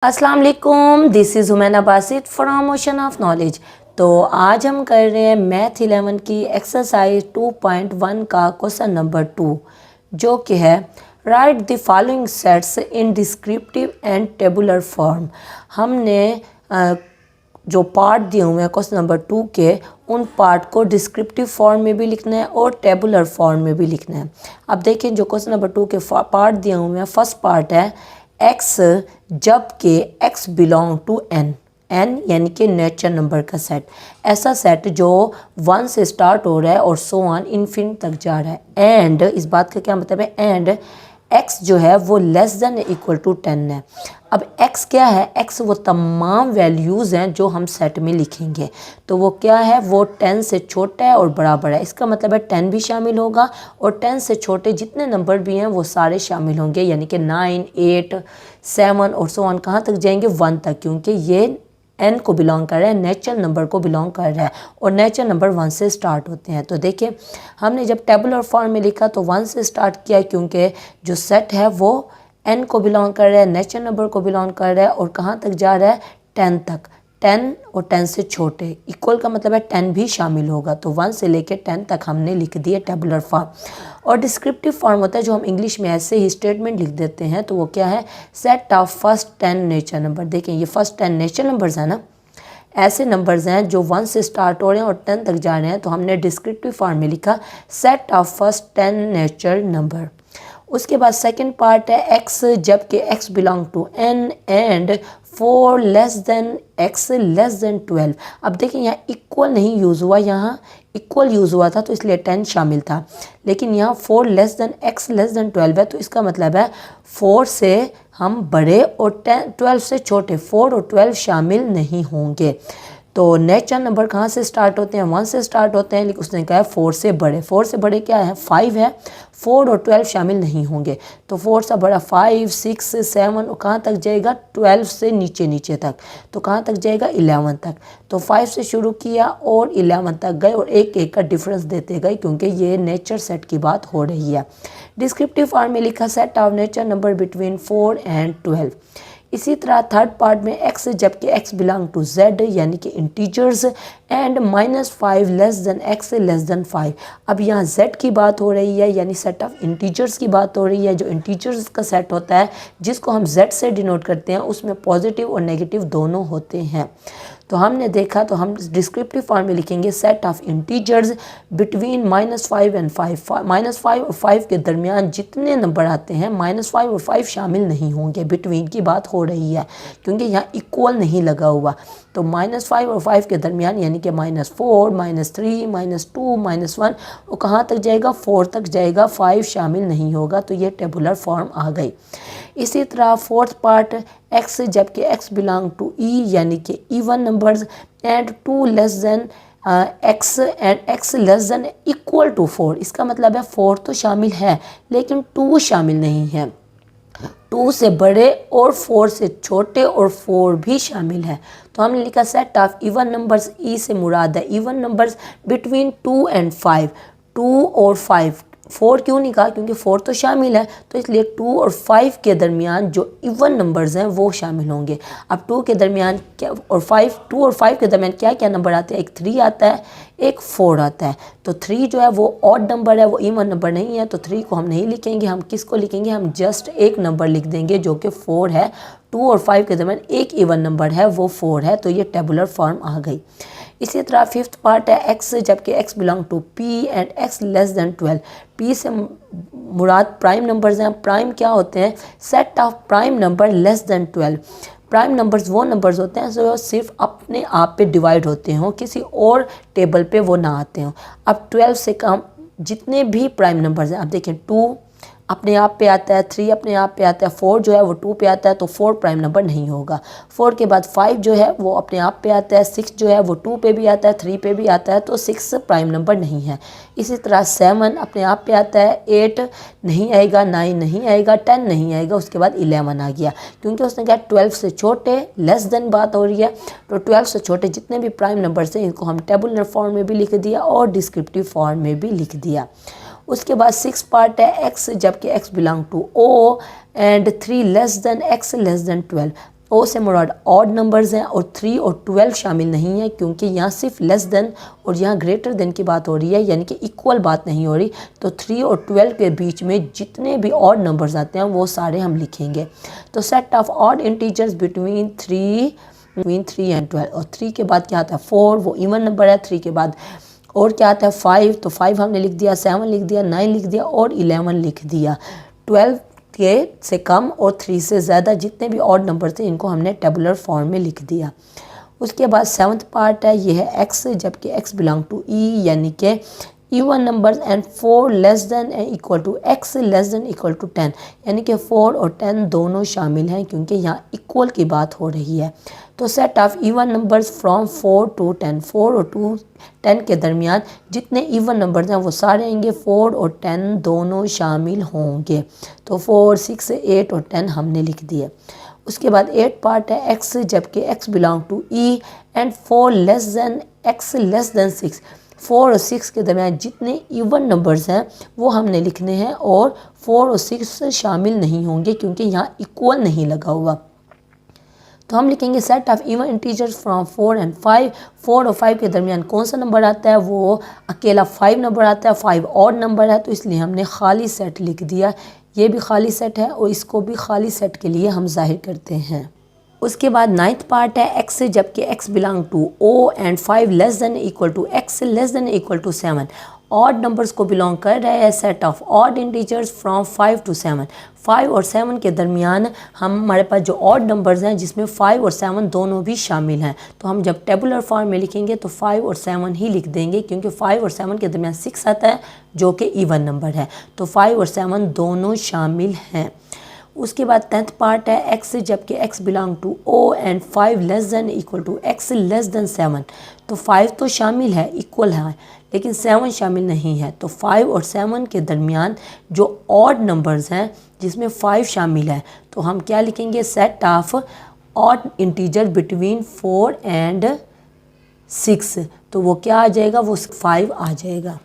अस्सलाम वालेकुम, this is हुमैना Basit from ocean of knowledge. तो आज हम कर रहे हैं मैथ 11 की एक्सरसाइज 2.1 का क्वेश्चन नंबर 2, जो कि है right the following sets in descriptive and tabular form. हमने जो पार्ट दिए हुए हैं क्वेश्चन नंबर 2 के, उन पार्ट को डिस्क्रिप्टिव फॉर्म में भी लिखना है और टेबुलर फॉर्म में भी लिखना है। अब देखें, जो क्वेश्चन नंबर 2 के पार्ट दिए हुए हैं, फर्स्ट पार्ट है x जबकि x बिलोंग टू n, यानी कि नेचर नंबर का सेट, ऐसा सेट जो 1 से स्टार्ट हो रहा है और सो ऑन इन्फिनिट तक जा रहा है। एंड इस बात का क्या मतलब है, एंड x जो है वो लेस देन इक्वल टू 10 है। अब x क्या है, x वो तमाम वैल्यूज़ हैं जो हम सेट में लिखेंगे। तो वो क्या है, वो 10 से छोटा है और बराबर है। इसका मतलब है 10 भी शामिल होगा और 10 से छोटे जितने नंबर भी हैं वो सारे शामिल होंगे, यानी कि 9, 8, 7 और सो ऑन कहाँ तक जाएंगे, 1 तक, क्योंकि ये n को बिलोंग कर रहा है, नेचुरल नंबर को बिलोंग कर रहा है और नेचुरल नंबर 1 से स्टार्ट होते हैं। तो देखिए, हमने जब टेबुलर फॉर्म में लिखा तो 1 से स्टार्ट किया, क्योंकि जो सेट है वो n को बिलोंग कर रहा है, नेचुरल नंबर को बिलोंग कर रहा है और कहाँ तक जा रहा है, 10 तक। 10 और 10 से छोटे, इक्वल का मतलब है 10 भी शामिल होगा। तो 1 से लेकर 10 तक हमने लिख दिए टेबुलर फॉर्म। और डिस्क्रिप्टिव फॉर्म होता है जो हम इंग्लिश में ऐसे ही स्टेटमेंट लिख देते हैं। तो वो क्या है, set of first 10 nature number. देखें, ये फर्स्ट 10 नेचर नंबर्स हैं ना, ऐसे नंबर्स हैं जो 1 से स्टार्ट हो रहे हैं और 10 तक जा रहे हैं। तो हमने डिस्क्रिप्टिव फॉर्म में लिखा set of first 10 nature number. उसके बाद सेकंड पार्ट है x जबकि x belong to n and 4 less than x less than 12। अब देखिए, यहाँ इक्वल नहीं यूज़ हुआ, यहाँ इक्वल यूज़ हुआ था तो इसलिए 10 शामिल था, लेकिन यहाँ 4 less than x less than 12 है। तो इसका मतलब है 4 से हम बड़े और 12 से छोटे, 4 और 12 शामिल नहीं होंगे। तो नेचुरल नंबर कहाँ से स्टार्ट होते हैं, 1 से स्टार्ट होते हैं, लेकिन उसने कहा है 4 से बड़े। 4 से बड़े क्या है, 5 है, 4 और 12 शामिल नहीं होंगे। तो 4 से बड़ा 5, 6, 7 और कहाँ तक जाएगा, 12 से नीचे नीचे तक, तो कहाँ तक जाएगा, 11 तक। तो 5 से शुरू किया और 11 तक गए और एक एक का डिफरेंस देते गए, क्योंकि ये नेचर सेट की बात हो रही है। डिस्क्रिप्टिव फॉर्म में लिखा set of nature number between 4 and 12। इसी तरह थर्ड पार्ट में x जबकि x बिलोंग टू z, यानी कि integers, and -5 less than x less then 5। अब यहाँ z की बात हो रही है, यानी सेट ऑफ इंटीजर्स की बात हो रही है। जो इंटीजर्स का सेट होता है जिसको हम z से डिनोट करते हैं, उसमें पॉजिटिव और नेगेटिव दोनों होते हैं। तो हमने देखा, तो हम डिस्क्रिप्टिव फॉर्म में लिखेंगे set of integers between -5 and 5। -5 और 5 के दरमियान जितने नंबर आते हैं, -5 और 5 शामिल नहीं होंगे। बिटवीन की बात हो रही है, क्योंकि यहाँ इक्वल नहीं लगा हुआ। तो -5 और 5 के दरमियान, यानी कि -4, -3, -2, -1 और कहाँ तक जाएगा, 4 तक जाएगा, 5 शामिल नहीं होगा। तो ये टेबुलर फॉर्म आ गई। इसी तरह फोर्थ पार्ट x जबकि x बिलोंग टू e, यानी कि even numbers, and 2 less than x and x less than equal to 4। इसका मतलब है 4 तो शामिल है लेकिन 2 शामिल नहीं है। 2 से बड़े और 4 से छोटे और 4 भी शामिल है। तो हमने लिखा सेट ऑफ इवन नंबर्स, ई से मुराद है इवन नंबर्स बिटवीन 2 एंड 5। 2 और 5, 4 क्यों नहीं कहा, क्योंकि 4 तो शामिल है, तो इसलिए 2 और 5 के दरमियान जो इवन नंबर्स हैं वो शामिल होंगे। अब 2 के दरमियान क्या और 5, 2 और 5 के दरमियान क्या क्या नंबर आते हैं, एक 3 आता है, एक 4 आता है। तो 3 जो है वो ऑड नंबर है, वो इवन नंबर नहीं है, तो 3 को हम नहीं लिखेंगे। हम किसको लिखेंगे, हम जस्ट एक नंबर लिख देंगे जो कि 4 है। 2 और 5 के दरमियान एक इवन नंबर है, वो 4 है। तो ये टेबुलर फॉर्म आ गई। इसी तरह फिफ्थ पार्ट है x जबकि x belong to p and x less than 12। p से मुराद प्राइम नंबर्स हैं। प्राइम क्या होते हैं, set of prime number less than 12। Prime numbers वो नंबर्स होते हैं जो सिर्फ अपने आप पे डिवाइड होते हों, किसी और टेबल पे वो ना आते हों। अब 12 से कम जितने भी प्राइम नंबर्स हैं, अब देखें 2 अपने आप पे आता है, 3 अपने आप पे आता है, 4 जो है वो 2 पे आता है, तो 4 प्राइम नंबर नहीं होगा। 4 के बाद 5 जो है वो अपने आप पे आता है, 6 जो है वो 2 पे भी आता है, 3 पे भी आता है, तो 6 प्राइम नंबर नहीं है। इसी तरह 7 अपने आप पे आता है, 8 नहीं आएगा, 9 नहीं आएगा, 10 नहीं आएगा, उसके बाद 11 आ गया, क्योंकि उसने कहा 12 से छोटे, लेस देन बात हो रही है। तो 12 से छोटे जितने भी प्राइम नंबर्स हैं इनको हम टेबुलर फॉर्म में भी लिख दिया और डिस्क्रिप्टिव फॉर्म में भी लिख दिया। उसके बाद 6 पार्ट है x जबकि x belong to o and 3 less than x less than 12। O से मुराद ऑड नंबर्स हैं और 3 और 12 शामिल नहीं है, क्योंकि यहाँ सिर्फ लेस देन और यहाँ ग्रेटर देन की बात हो रही है, यानी कि इक्वल बात नहीं हो रही। तो 3 और 12 के बीच में जितने भी ऑड नंबर्स आते हैं वो सारे हम लिखेंगे। तो set of odd integers between 3 and 12, और 3 के बाद क्या आता है 4, वो इवन नंबर है। 3 के बाद और क्या आता है 5, तो 5 हमने लिख दिया, 7 लिख दिया, 9 लिख दिया और 11 लिख दिया। 12 के से कम और 3 से ज़्यादा जितने भी ऑड नंबर थे इनको हमने टेबुलर फॉर्म में लिख दिया। उसके बाद 7th पार्ट है, ये है एक्स, जबकि एक्स बिलोंग टू ई, यानी कि even numbers and 4 less than equal to x less than equal to 10, यानी कि 4 और 10 दोनों शामिल हैं, क्योंकि यहाँ इक्वल की बात हो रही है। तो set of even numbers from 4 to 10, 4 और 10 के दरमियान जितने इवन नंबर्स हैं वो सारे आएंगे, 4 और 10 दोनों शामिल होंगे। तो 4, 6, 8 और 10 हमने लिख दिए। उसके बाद 8 पार्ट है एक्स, जबकि x belong to E and 4 less than x less than 6, 4 और 6 के दरमियान जितने इवन नंबर्स हैं वो हमने लिखने हैं, और 4 और 6 शामिल नहीं होंगे क्योंकि यहाँ इक्वल नहीं लगा हुआ। तो हम लिखेंगे set of even integers from 4 and 5, 4 और 5 के दरमियान कौन सा नंबर आता है, वो अकेला 5 नंबर आता है। 5 ऑड नंबर है तो इसलिए हमने खाली सेट लिख दिया। ये भी खाली सेट है और इसको भी खाली सेट के लिए हम जाहिर करते हैं। उसके बाद 9th पार्ट है एक्स, जबकि x belong to O and 5 less than equal to x less than equal to 7, odd numbers को बिलोंग कर रहा है। Set of odd integers from 5 to 7, 5 और 7 के दरमियान हमारे पास जो ऑड नंबर्स हैं जिसमें 5 और 7 दोनों भी शामिल हैं, तो हम जब टेबुलर फॉर्म में लिखेंगे तो 5 और 7 ही लिख देंगे, क्योंकि 5 और 7 के दरमियान 6 आता है जो कि इवन नंबर है। तो 5 और 7 दोनों शामिल हैं। उसके बाद 10th पार्ट है एक्स, जबकि x belong to O and 5 less than equal to x less than 7, तो 5 तो शामिल है, इक्वल है, लेकिन 7 शामिल नहीं है। तो 5 और 7 के दरमियान जो ऑड नंबर्स हैं जिसमें 5 शामिल है, तो हम क्या लिखेंगे, set of odd integer between 4 and 6, तो वो क्या आ जाएगा, वो 5 आ जाएगा।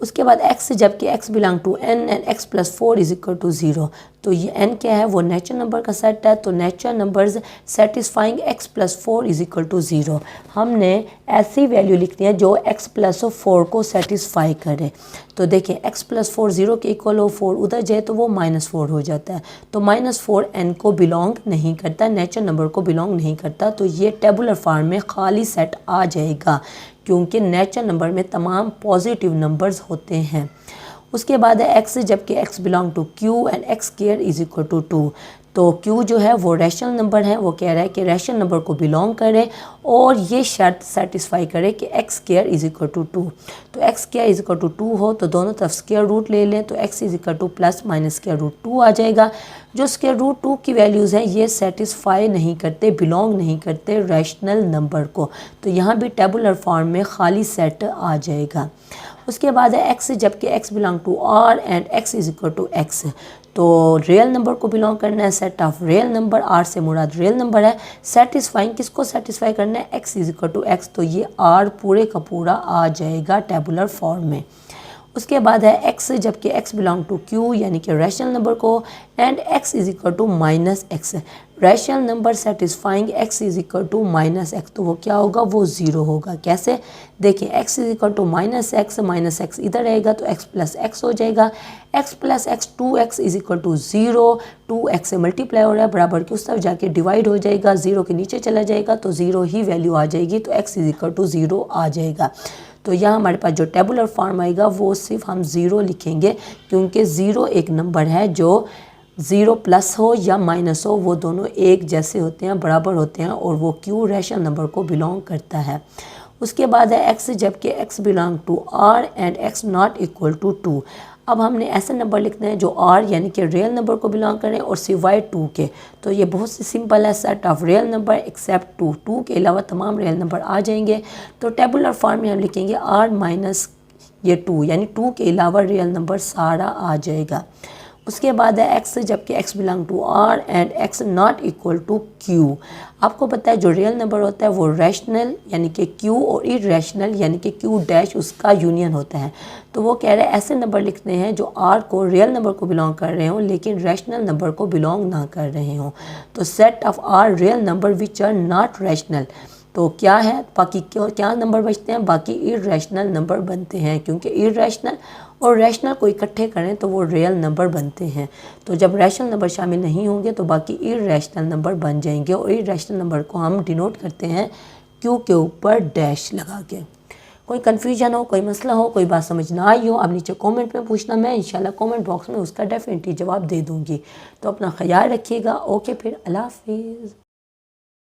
उसके बाद x, जबकि x belong to n and x plus 4 is equal to 0, तो ये n क्या है, वो नेचुरल नंबर का सेट है। तो natural numbers satisfying x plus 4 is equal to 0, हमने ऐसी वैल्यू लिखनी है जो x प्लस 4 को सेटिस्फाई करे। तो देखिए x प्लस 4 0 के इक्वल हो, 4 उधर जाए तो वो -4 हो जाता है। तो -4 n को बिलोंग नहीं करता, नेचुरल नंबर को बिलोंग नहीं करता, तो ये टेबुलर फॉर्म में खाली सेट आ जाएगा, क्योंकि नेचुरल नंबर में तमाम पॉजिटिव नंबर्स होते हैं। उसके बाद है x, जबकि x belong to q and x square is equal to 2, तो q जो है वो रैशनल नंबर है, वो कह रहा है कि रैशनल नंबर को बिलोंग करे और ये शर्त सेटिस्फाई करे कि x square is equal to 2। तो x square is equal to 2 हो तो दोनों तरफ स्क्वायर रूट ले लें, तो x is equal to plus minus square root 2 आ जाएगा। जो स्क्वायर रूट 2 की वैल्यूज़ हैं ये सेटिस्फाई नहीं करते, बिलोंग नहीं करते रैशनल नंबर को, तो यहाँ भी टेबुलर फॉर्म में खाली सेट आ जाएगा। उसके बाद है x, जबकि x belong to r and x is equal to x, तो रियल नंबर को बिलोंग करना है। Set of real number, r से मुराद रियल नंबर है। सेटिस्फाइंग किसको सेटिस्फाई करना है, x is equal to x, तो ये r पूरे का पूरा आ जाएगा टेबुलर फॉर्म में। उसके बाद है x, जबकि x बिलोंग टू q यानी कि रैशनल नंबर को, and x is equal to minus x, rational number satisfying x is equal to minus x, तो वो क्या होगा, वो 0 होगा। कैसे, देखिए x is equal to minus x इधर रहेगा तो x प्लस एक्स हो जाएगा। x plus x 2x is equal to 0, 2x से मल्टीप्लाई हो रहा है, बराबर की उस तरफ जाके डिवाइड हो जाएगा, 0 के नीचे चला जाएगा तो 0 ही वैल्यू आ जाएगी, तो x इज इक्वल टू 0 आ जाएगा। तो यहाँ हमारे पास जो टेबुलर फॉर्म आएगा वो सिर्फ हम 0 लिखेंगे, क्योंकि 0 एक नंबर है जो 0 प्लस हो या माइनस हो वो दोनों एक जैसे होते हैं, बराबर होते हैं, और वो क्यू रैशनल नंबर को बिलोंग करता है। उसके बाद है x, जबकि x belong to r and x not equal to 2। अब हमने ऐसे नंबर लिखना है जो r यानी कि रियल नंबर को बिलोंग करें और सिवाय 2 के, तो ये बहुत सी सिंपल है, set of real number except 2, 2 के अलावा तमाम रियल नंबर आ जाएंगे। तो टेबुलर फॉर्म में हम लिखेंगे r माइनस ये 2, यानी 2 के अलावा रियल नंबर सारा आ जाएगा। उसके बाद है एक्स, जबकि x belong to R and x not equal to Q. आपको पता है जो रियल नंबर होता है वो रैशनल यानी कि क्यू और इरेशनल यानी कि क्यू डैश उसका यूनियन होता है। तो वो कह रहे हैं ऐसे नंबर लिखते हैं जो आर को रियल नंबर को बिलोंग कर रहे हों लेकिन रैशनल नंबर को बिलोंग ना कर रहे हों। तो set of R real number which are not rational. तो क्या है, बाकी क्या नंबर बचते हैं, बाकी इरेशनल नंबर बनते हैं, क्योंकि इरेशनल और रैशनल को इकट्ठे करें तो वो रियल नंबर बनते हैं। तो जब रैशनल नंबर शामिल नहीं होंगे तो बाकी इरेशनल नंबर बन जाएंगे और इरेशनल नंबर को हम डिनोट करते हैं क्यू के ऊपर डैश लगा के। कोई कन्फ्यूजन हो, कोई मसला हो, कोई बात समझ ना आई हो, आप नीचे कमेंट में पूछना, मैं इंशाल्लाह कमेंट बॉक्स में उसका डेफिनेटली जवाब दे दूँगी। तो अपना ख्याल रखिएगा। ओके, फिर अल्लाह हाफिज़।